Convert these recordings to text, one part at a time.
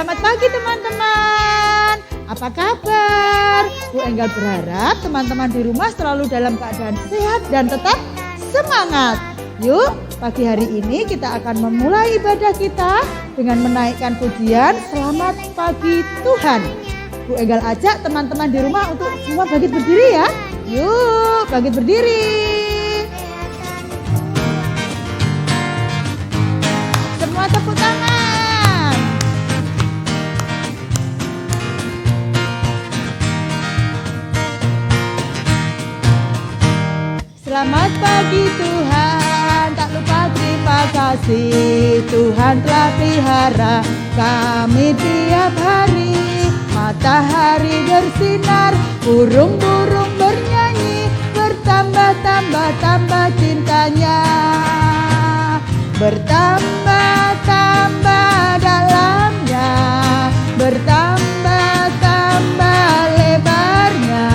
Selamat pagi teman-teman. Apa kabar? Bu Enggal berharap teman-teman di rumah selalu dalam keadaan sehat dan tetap semangat. Yuk, pagi hari ini kita akan memulai ibadah kita dengan menaikkan pujian Selamat Pagi Tuhan. Bu Enggal ajak teman-teman di rumah untuk semua bangkit berdiri ya. Yuk, bangkit berdiri. Semua tepuk tangan. Selamat pagi Tuhan, tak lupa terima kasih. Tuhan telah pelihara kami tiap hari. Matahari bersinar, burung-burung bernyanyi, bertambah-tambah cintanya. Bertambah-tambah dalamnya, bertambah-tambah lebarnya,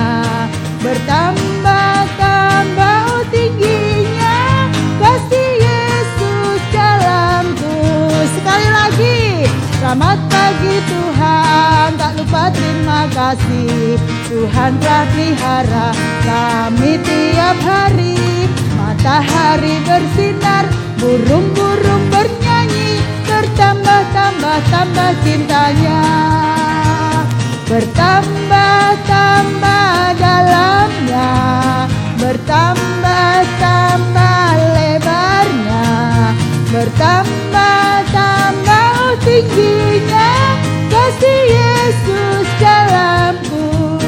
bertambah-tambah tingginya kasih Yesus dalamku. Sekali lagi, selamat pagi Tuhan, tak lupa terima kasih. Tuhan telah pelihara kami tiap hari. Matahari bersinar, burung-burung bernyanyi, bertambah-tambah cintanya. Bertambah-tambah dalamnya, bertambah-tambah lebarnya, bertambah-tambah tingginya kasih Yesus dalamku.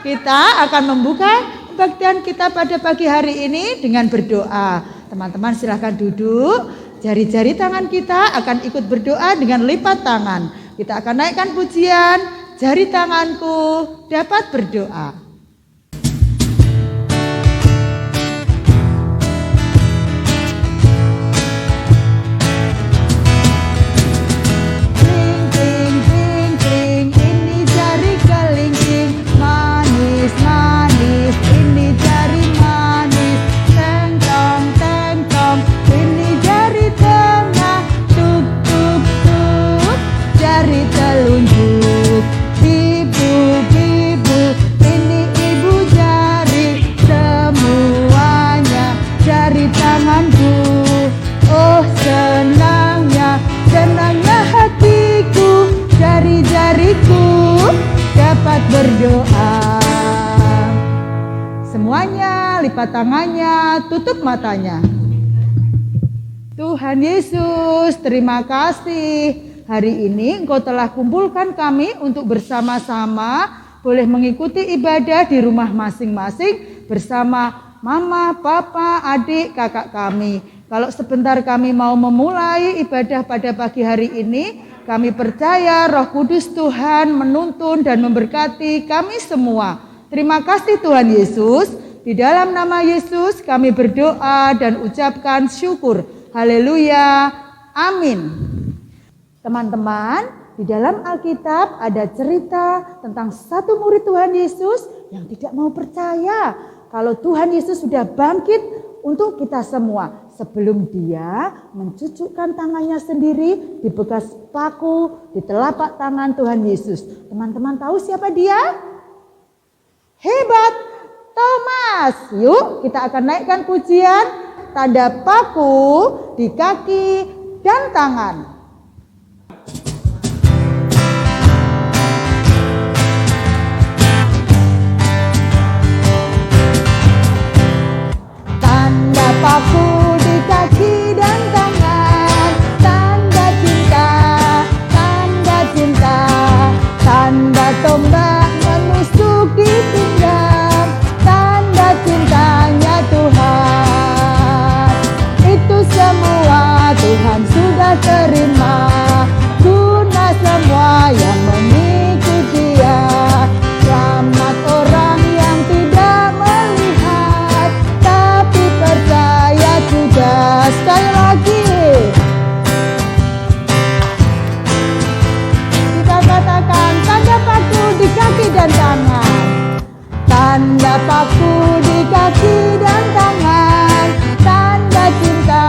Kita akan membuka kebaktian kita pada pagi hari ini dengan berdoa. Teman-teman silahkan duduk. Jari-jari tangan kita akan ikut berdoa dengan lipat tangan. Kita akan naikkan pujian, jari tanganku dapat berdoa. Berdoa. Semuanya lipat tangannya, tutup matanya. Tuhan Yesus, terima kasih. Hari ini Engkau telah kumpulkan kami untuk bersama-sama boleh mengikuti ibadah di rumah masing-masing bersama mama, papa, adik, kakak kami. Kalau sebentar kami mau memulai ibadah pada pagi hari ini, kami percaya Roh Kudus Tuhan menuntun dan memberkati kami semua. Terima kasih Tuhan Yesus. Di dalam nama Yesus kami berdoa dan ucapkan syukur. Haleluya. Amin. Teman-teman, di dalam Alkitab ada cerita tentang satu murid Tuhan Yesus yang tidak mau percaya kalau Tuhan Yesus sudah bangkit untuk kita semua. Sebelum dia mencucukkan tangannya sendiri di bekas paku di telapak tangan Tuhan Yesus. Teman-teman tahu siapa dia? Hebat, Thomas. Yuk kita akan naikkan pujian tanda paku di kaki dan tangan. Tanda paku di kaki dan tangan, tanda cinta, tanda tombak menusuk di pinggang, tanda cintanya Tuhan. Itu semua Tuhan sudah terima, guna semua yang mengikuti Dia. Selamat orang yang tidak melihat, tapi percaya juga. Sekali lagi kita katakan tanda paku di kaki dan tangan, tanda paku di kaki dan tangan, tanda cinta,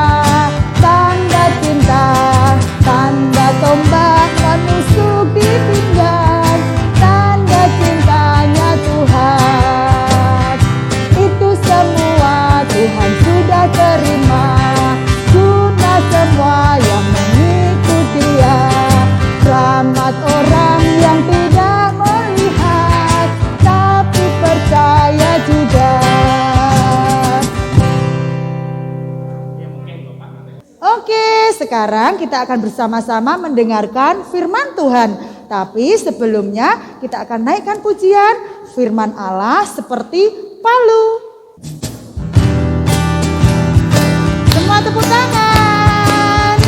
Oke, sekarang kita akan bersama-sama mendengarkan firman Tuhan. Tapi sebelumnya kita akan naikkan pujian firman Allah seperti palu. Semua tepuk tangan.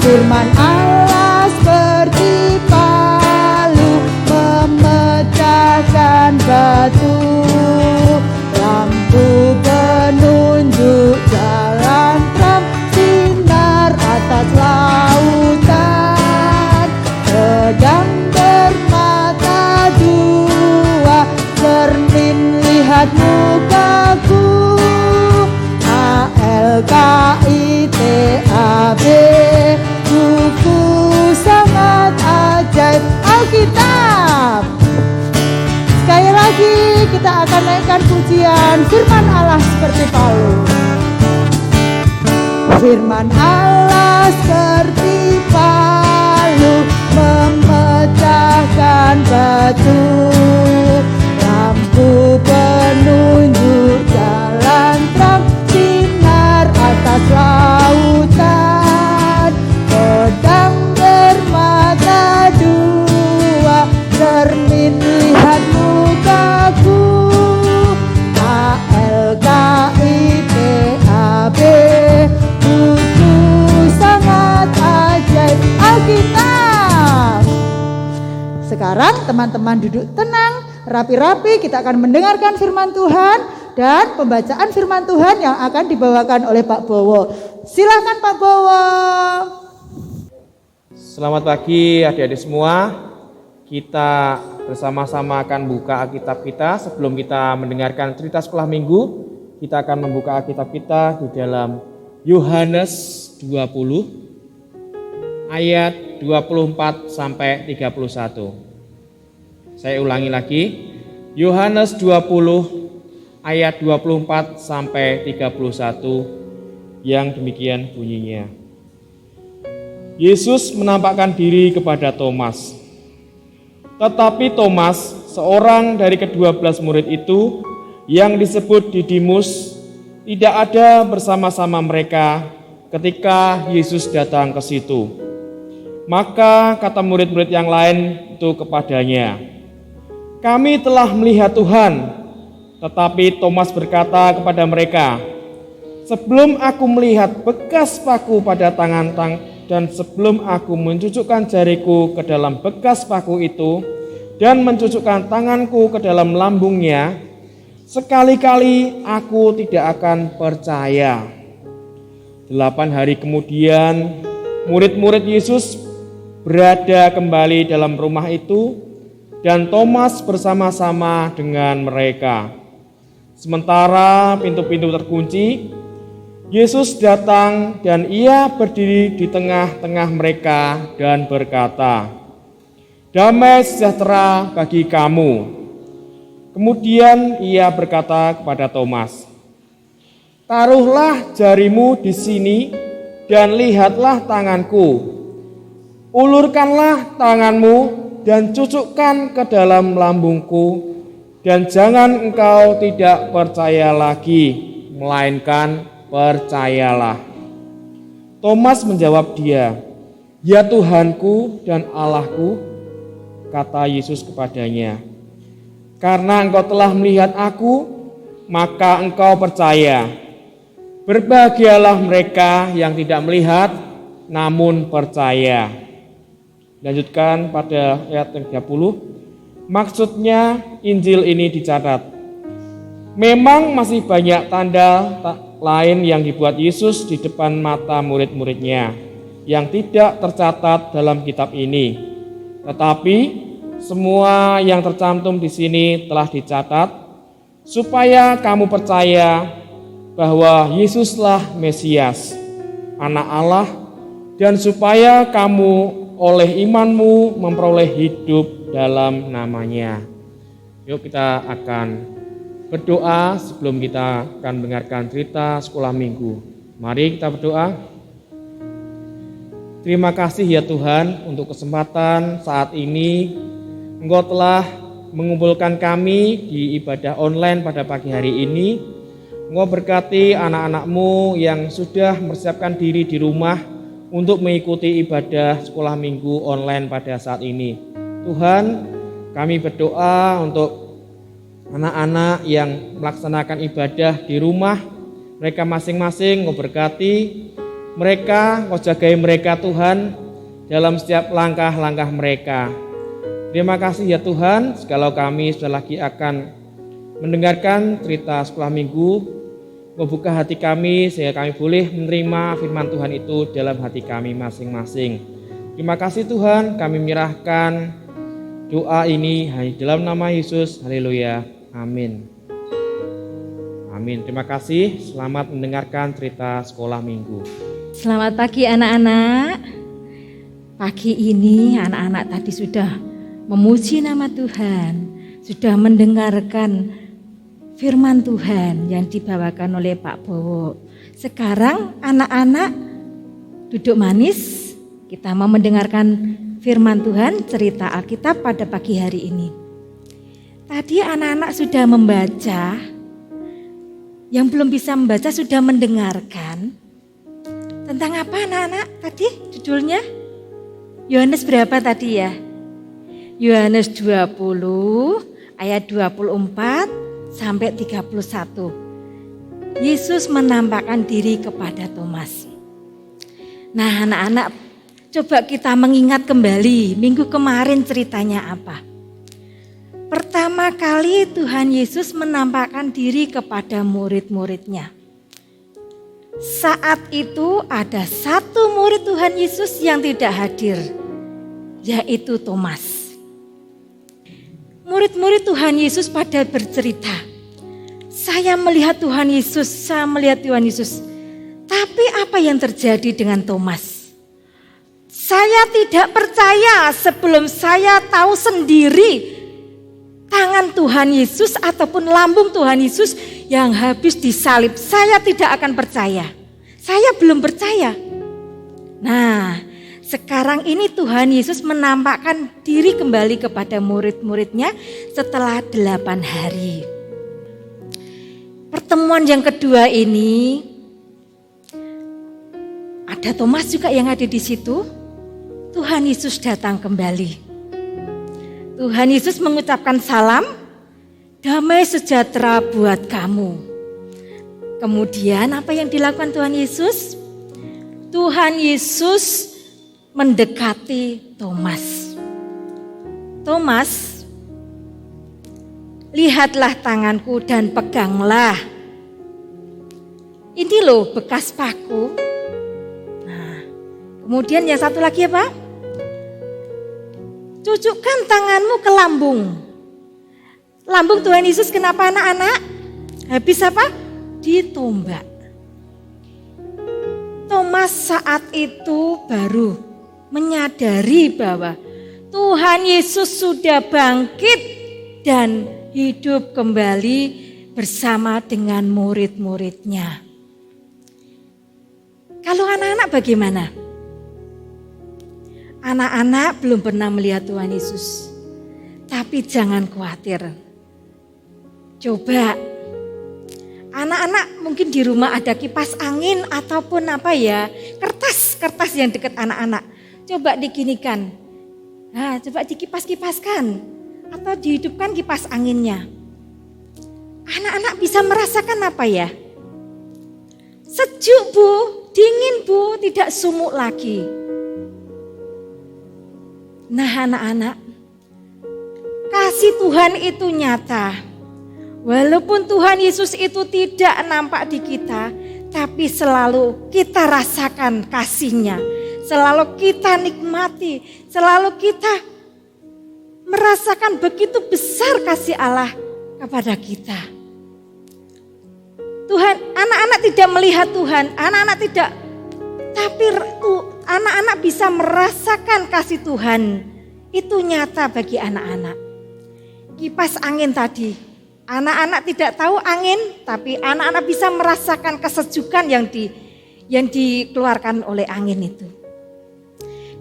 Firman Allah seperti palu, memecahkan batu. Lampu penunjuk jalan terang, sinar atas lautan. Pedang bermata dua, cermin lihat mukaku. ALKITAB, buku sangat ajaib Alkitab. Sekali lagi kita akan naikkan pujian firman Allah seperti palu. Firman Allah seperti palu, memecahkan batu. Lampu penunjuk jalan terang, sinar atas lautan. Pedang bermata dua, cermin lihat mukaku. ALKITAB, buku sangat ajaib Alkitab. Sekarang teman-teman duduk tenang, rapi-rapi, kita akan mendengarkan firman Tuhan dan pembacaan firman Tuhan yang akan dibawakan oleh Pak Bowo. Silakan Pak Bowo. Selamat pagi adik-adik semua. Kita bersama-sama akan buka Alkitab kita. Sebelum kita mendengarkan cerita sekolah minggu, kita akan membuka Alkitab kita di dalam Yohanes 20 ayat 24 sampai 31. Saya ulangi lagi. Yohanes 20 ayat 24 sampai 31 yang demikian bunyinya. Yesus menampakkan diri kepada Thomas. Tetapi Thomas, seorang dari ke-12 murid itu yang disebut Didimus, tidak ada bersama-sama mereka ketika Yesus datang ke situ. Maka kata murid-murid yang lain itu kepadanya, "Kami telah melihat Tuhan." Tetapi Thomas berkata kepada mereka, "Sebelum aku melihat bekas paku pada tangan dan sebelum aku mencucukkan jariku ke dalam bekas paku itu dan mencucukkan tanganku ke dalam lambungnya, sekali-kali aku tidak akan percaya." 8 hari kemudian, murid-murid Yesus berada kembali dalam rumah itu dan Thomas bersama-sama dengan mereka. Sementara pintu-pintu terkunci, Yesus datang dan ia berdiri di tengah-tengah mereka dan berkata, "Damai sejahtera bagi kamu." Kemudian ia berkata kepada Thomas, "Taruhlah jarimu di sini dan lihatlah tanganku. Ulurkanlah tanganmu dan cucukkan ke dalam lambungku, dan jangan engkau tidak percaya lagi, melainkan percayalah." Thomas menjawab dia, "Ya Tuhanku dan Allahku." Kata Yesus kepadanya, "Karena engkau telah melihat aku, maka engkau percaya. Berbahagialah mereka yang tidak melihat, namun percaya." Lanjutkan pada ayat 30. Maksudnya Injil ini dicatat. Memang masih banyak tanda lain yang dibuat Yesus di depan mata murid-muridnya yang tidak tercatat dalam kitab ini. Tetapi semua yang tercantum di sini telah dicatat supaya kamu percaya bahwa Yesuslah Mesias, Anak Allah, dan supaya kamu oleh imanmu memperoleh hidup dalam namanya. Yuk kita akan berdoa sebelum kita akan mendengarkan cerita sekolah minggu. Mari kita berdoa. Terima kasih ya Tuhan untuk kesempatan saat ini Engkau telah mengumpulkan kami di ibadah online pada pagi hari ini Engkau berkati anak-anak-Mu yang sudah mempersiapkan diri di rumah untuk mengikuti ibadah sekolah minggu online pada saat ini. Tuhan, kami berdoa untuk anak-anak yang melaksanakan ibadah di rumah mereka masing-masing. Engkau berkati mereka, Engkau jagai mereka Tuhan dalam setiap langkah-langkah mereka. Terima kasih ya Tuhan, segala kami sudah lagi akan mendengarkan cerita sekolah minggu. Membuka hati kami sehingga kami boleh menerima firman Tuhan itu dalam hati kami masing-masing. Terima kasih Tuhan, kami menyerahkan doa ini hanya dalam nama Yesus. Haleluya. Amin. Amin. Terima kasih. Selamat mendengarkan cerita sekolah minggu. Selamat pagi anak-anak. Pagi ini anak-anak tadi sudah memuji nama Tuhan, sudah mendengarkan firman Tuhan yang dibawakan oleh Pak Bowo. Sekarang anak-anak duduk manis, kita mau mendengarkan firman Tuhan, cerita Alkitab pada pagi hari ini. Tadi anak-anak sudah membaca, yang belum bisa membaca sudah mendengarkan. Tentang apa anak-anak tadi judulnya? Yohanes berapa tadi ya? Yohanes 20 ayat 24 sampai 31. Yesus menampakkan diri kepada Thomas. Nah anak-anak, coba kita mengingat kembali minggu kemarin ceritanya apa. Pertama kali Tuhan Yesus menampakkan diri kepada murid-muridnya. Saat itu ada satu murid Tuhan Yesus yang tidak hadir, yaitu Thomas. Murid-murid Tuhan Yesus pada bercerita, saya melihat Tuhan Yesus, saya melihat Tuhan Yesus. Tapi apa yang terjadi dengan Thomas? Saya tidak percaya sebelum saya tahu sendiri tangan Tuhan Yesus ataupun lambung Tuhan Yesus yang habis disalib. Saya tidak akan percaya. Saya belum percaya. Nah, sekarang ini Tuhan Yesus menampakkan diri kembali kepada murid-muridnya setelah 8 hari. Pertemuan yang kedua ini, ada Thomas juga yang ada di situ. Tuhan Yesus datang kembali. Tuhan Yesus mengucapkan salam, damai sejahtera buat kamu. Kemudian apa yang dilakukan Tuhan Yesus? Tuhan Yesus mendekati Thomas. Thomas, lihatlah tanganku dan peganglah. Ini loh bekas paku. Nah, kemudian yang satu lagi apa? Cucukkan tanganmu ke lambung. Lambung Tuhan Yesus kenapa anak-anak? Habis apa? Ditombak. Thomas saat itu baru menyadari bahwa Tuhan Yesus sudah bangkit dan hidup kembali bersama dengan murid-muridnya. Kalau anak-anak bagaimana? Anak-anak belum pernah melihat Tuhan Yesus. Tapi jangan khawatir. Coba anak-anak mungkin di rumah ada kipas angin ataupun apa ya, kertas yang dekat anak-anak. Coba diginikan. Nah, coba dikipas-kipaskan atau dihidupkan kipas anginnya. Anak-anak bisa merasakan apa ya? Sejuk Bu, dingin Bu, tidak sumuk lagi. Nah anak-anak, kasih Tuhan itu nyata. Walaupun Tuhan Yesus itu tidak nampak di kita, tapi selalu kita rasakan kasih-Nya. Selalu kita nikmati, selalu kita merasakan begitu besar kasih Allah kepada kita. Tuhan, anak-anak tidak melihat Tuhan, anak-anak tidak, tapi anak-anak bisa merasakan kasih Tuhan. Itu nyata bagi anak-anak. Kipas angin tadi, anak-anak tidak tahu angin, tapi anak-anak bisa merasakan kesejukan yang dikeluarkan oleh angin itu.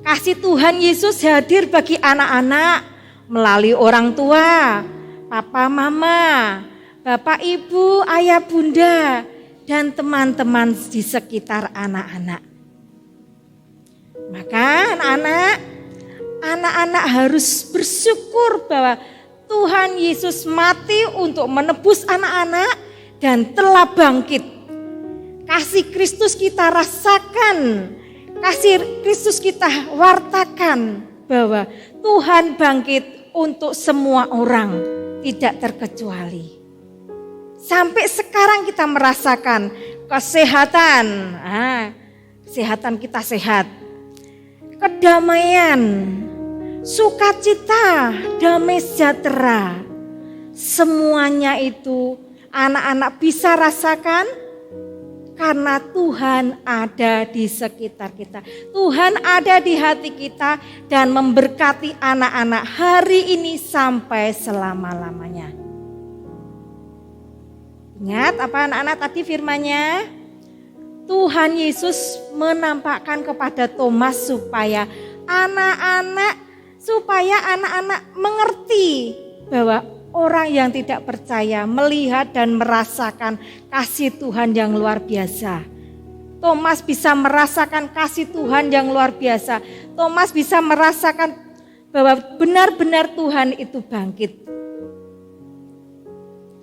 Kasih Tuhan Yesus hadir bagi anak-anak melalui orang tua, papa, mama, Bapak, Ibu, Ayah, Bunda, dan teman-teman di sekitar anak-anak. Maka anak-anak harus bersyukur bahwa Tuhan Yesus mati untuk menebus anak-anak dan telah bangkit. Kasih Kristus kita rasakan, kasih Kristus kita wartakan bahwa Tuhan bangkit untuk semua orang, tidak terkecuali. Sampai sekarang kita merasakan kesehatan, kesehatan kita sehat, kedamaian, sukacita, damai sejahtera. Semuanya itu anak-anak bisa rasakan karena Tuhan ada di sekitar kita. Tuhan ada di hati kita dan memberkati anak-anak hari ini sampai selama-lamanya. Ingat apa anak-anak tadi firman-Nya? Tuhan Yesus menampakkan kepada Thomas supaya anak-anak mengerti bahwa orang yang tidak percaya melihat dan merasakan kasih Tuhan yang luar biasa. Thomas bisa merasakan kasih Tuhan yang luar biasa. Thomas bisa merasakan bahwa benar-benar Tuhan itu bangkit.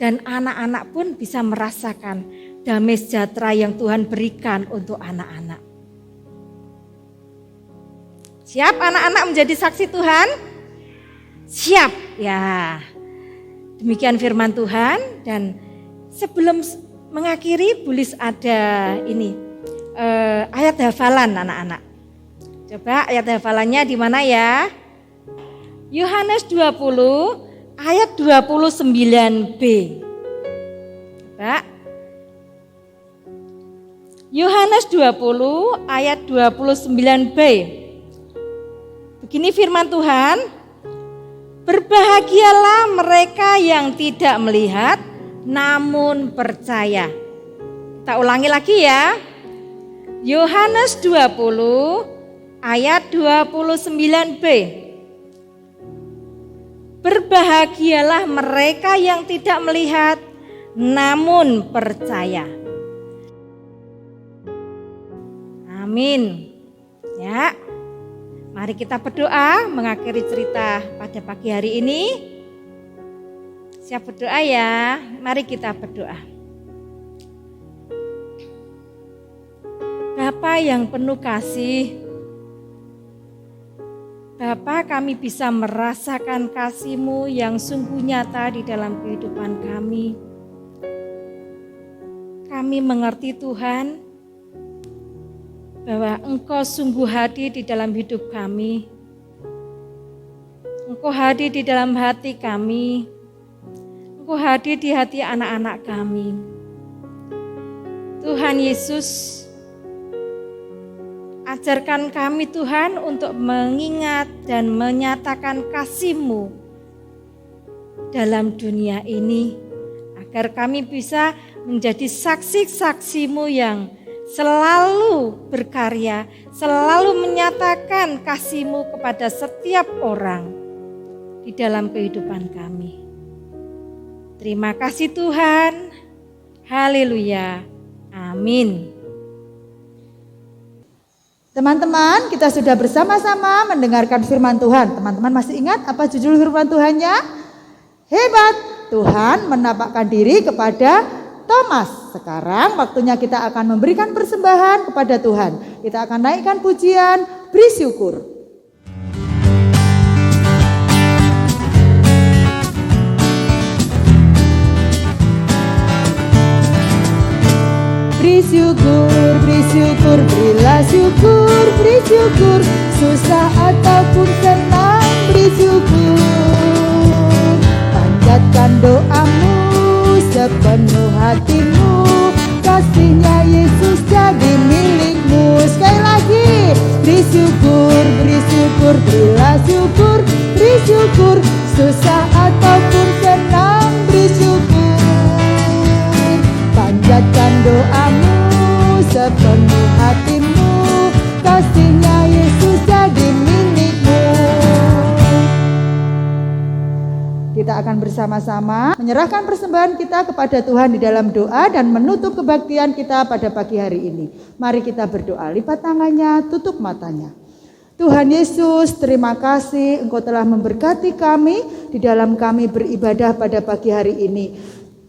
Dan anak-anak pun bisa merasakan damai sejahtera yang Tuhan berikan untuk anak-anak. Siap anak-anak menjadi saksi Tuhan? Siap ya. Demikian firman Tuhan, dan sebelum mengakhiri Bulis ada ini ayat hafalan anak-anak. Coba ayat hafalannya di mana ya? Yohanes 20 ayat 29b. Coba. Yohanes 20 ayat 29b. Begini firman Tuhan, berbahagialah mereka yang tidak melihat namun percaya. Kita ulangi lagi ya. Yohanes 20 ayat 29b. Berbahagialah mereka yang tidak melihat namun percaya. Amin. Ya. Mari kita berdoa mengakhiri cerita pada pagi hari ini. Siap berdoa ya? Mari kita berdoa. Bapa yang penuh kasih, Bapa, kami bisa merasakan kasih-Mu yang sungguh nyata di dalam kehidupan kami. Kami mengerti Tuhan, bahwa Engkau sungguh hadir di dalam hidup kami. Engkau hadir di dalam hati kami. Engkau hadir di hati anak-anak kami. Tuhan Yesus, ajarkan kami Tuhan untuk mengingat dan menyatakan kasih-Mu dalam dunia ini, agar kami bisa menjadi saksi-saksi-Mu yang selalu berkarya, selalu menyatakan kasih-Mu kepada setiap orang di dalam kehidupan kami. Terima kasih Tuhan. Haleluya. Amin. Teman-teman, kita sudah bersama-sama mendengarkan firman Tuhan. Teman-teman masih ingat apa judul firman Tuhannya? Hebat, Tuhan menampakkan diri kepada Thomas. Sekarang waktunya kita akan memberikan persembahan kepada Tuhan. Kita akan naikkan pujian, beri syukur. Beri syukur, berilah syukur, beri syukur. Susah ataupun senang, beri syukur. Panjatkan doamu sepenuh hatimu, kasih-Nya Yesus jadi milikmu. Sekali lagi, beri syukur, berilah syukur, beri syukur. Susah ataupun senang, beri syukur. Panjatkan doamu sepenuh hatimu, kasih-Nya Yesus jadi milikmu. Kita kita akan bersama-sama menyerahkan persembahan kita kepada Tuhan di dalam doa dan menutup kebaktian kita pada pagi hari ini. Mari kita berdoa, lipat tangannya, tutup matanya. Tuhan Yesus, terima kasih Engkau telah memberkati kami di dalam kami beribadah pada pagi hari ini.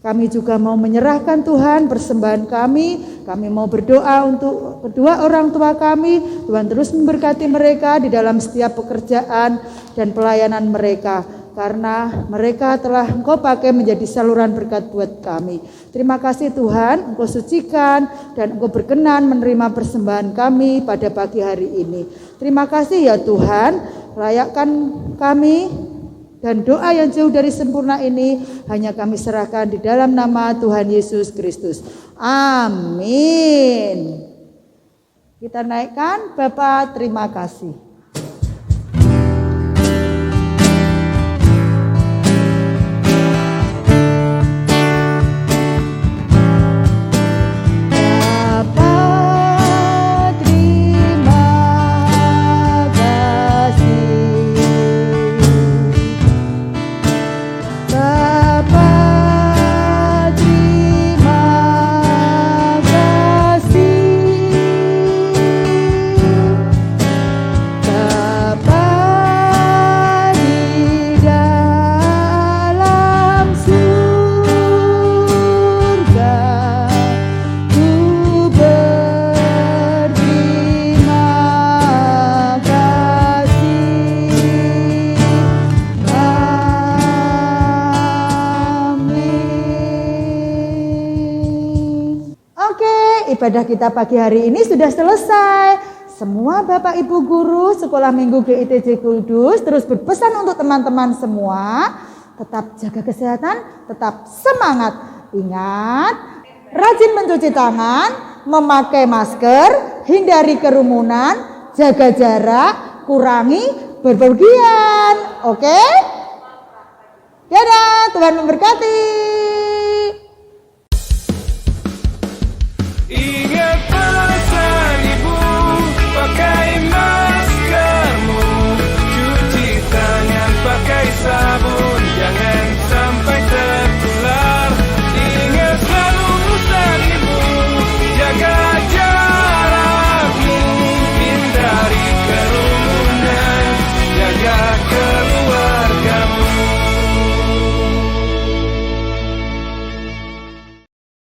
Kami juga mau menyerahkan Tuhan persembahan kami mau berdoa untuk kedua orang tua kami. Tuhan terus memberkati mereka di dalam setiap pekerjaan dan pelayanan mereka. Karena mereka telah Engkau pakai menjadi saluran berkat buat kami. Terima kasih Tuhan, Engkau sucikan dan Engkau berkenan menerima persembahan kami pada pagi hari ini. Terima kasih ya Tuhan, layakkan kami dan doa yang jauh dari sempurna ini hanya kami serahkan di dalam nama Tuhan Yesus Kristus. Amin. Kita naikkan, Bapa, terima kasih. Ibadah kita pagi hari ini sudah selesai. Semua Bapak Ibu Guru Sekolah Minggu GITJ Kudus terus berpesan untuk teman-teman semua, tetap jaga kesehatan, tetap semangat. Ingat, rajin mencuci tangan, memakai masker, hindari kerumunan, jaga jarak, kurangi berpergian. Oke? Dadah, Tuhan memberkati.